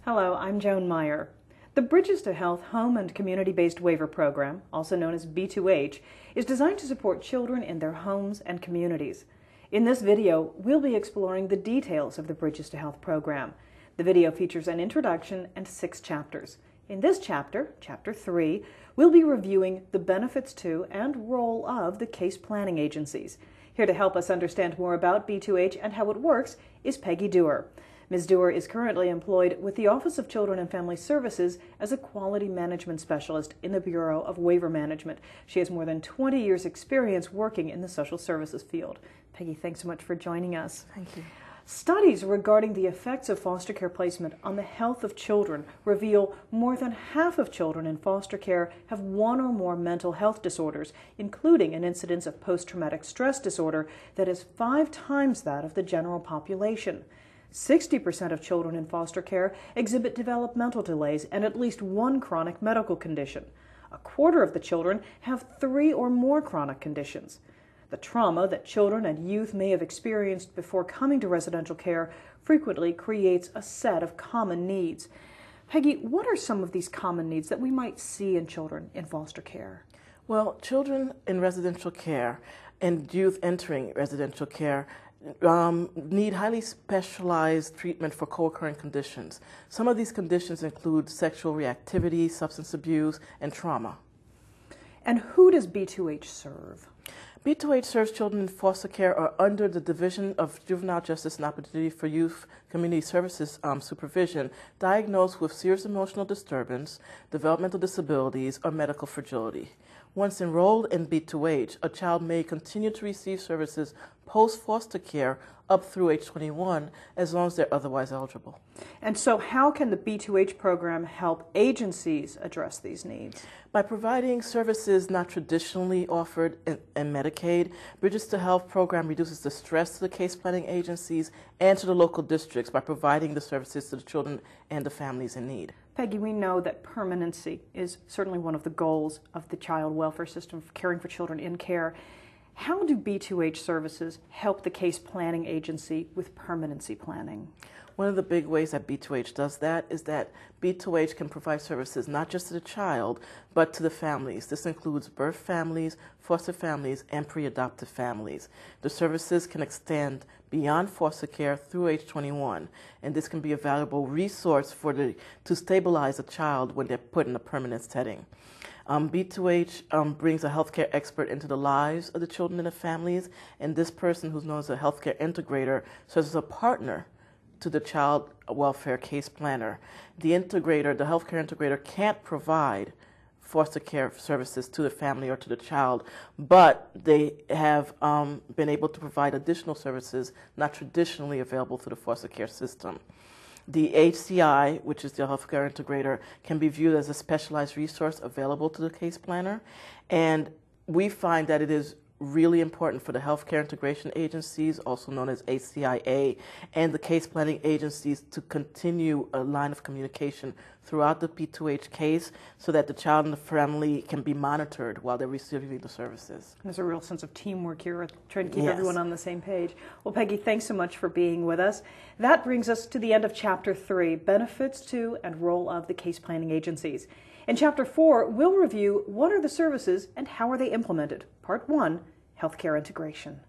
Hello, I'm Joan Meyer. The Bridges to Health Home and Community-Based Waiver Program, also known as B2H, is designed to support children in their homes and communities. In this video, we'll be exploring the details of the Bridges to Health program. The video features an introduction and 6 chapters. In this chapter, Chapter 3, we'll be reviewing the benefits to and role of the case planning agencies. Here to help us understand more about B2H and how it works is Peggy Dewar. Ms. Dewar is currently employed with the Office of Children and Family Services as a quality management specialist in the Bureau of Waiver Management. She has more than 20 years' experience working in the social services field. Peggy, thanks so much for joining us. Thank you. Studies regarding the effects of foster care placement on the health of children reveal more than half of children in foster care have one or more mental health disorders, including an incidence of post-traumatic stress disorder that is 5 times that of the general population. 60% of children in foster care exhibit developmental delays and at least one chronic medical condition. A quarter of the children have 3 or more chronic conditions. The trauma that children and youth may have experienced before coming to residential care frequently creates a set of common needs. Peggy, what are some of these common needs that we might see in children in foster care? Well, children in residential care and youth entering residential care need highly specialized treatment for co-occurring conditions. Some of these conditions include sexual reactivity, substance abuse, and trauma. And who does B2H serve? B2H serves children in foster care or under the Division of Juvenile Justice and Opportunity for Youth Community Services supervision, diagnosed with serious emotional disturbance, developmental disabilities, or medical fragility. Once enrolled in B2H, a child may continue to receive services post-foster care up through age 21 as long as they're otherwise eligible. And so how can the B2H program help agencies address these needs? By providing services not traditionally offered in Medicaid, Bridges to Health program reduces the stress to the case planning agencies and to the local districts by providing the services to the children and the families in need. Peggy, we know that permanency is certainly one of the goals of the child welfare system for caring for children in care. How do B2H services help the case planning agency with permanency planning? One of the big ways that B2H does that is that B2H can provide services not just to the child, but to the families. This includes birth families, foster families, and pre-adoptive families. The services can extend beyond foster care through age 21, and this can be a valuable resource to stabilize a child when they're put in a permanent setting. B2H brings a healthcare expert into the lives of the children and the families, and this person, who's known as a healthcare integrator, serves as a partner to the child welfare case planner. The healthcare integrator can't provide foster care services to the family or to the child, but they have been able to provide additional services not traditionally available through the foster care system. The HCI, which is the healthcare integrator, can be viewed as a specialized resource available to the case planner, and we find that it is really important for the healthcare integration agencies, also known as HCIA, and the case planning agencies to continue a line of communication throughout the B2H case so that the child and the family can be monitored while they're receiving the services. There's a real sense of teamwork here, trying to keep everyone on the same page. Well, Peggy, thanks so much for being with us. That brings us to the end of Chapter 3, Benefits to and Role of the Case Planning Agencies. In Chapter 4, we'll review what are the services and how are they implemented. Part 1, Healthcare Integration.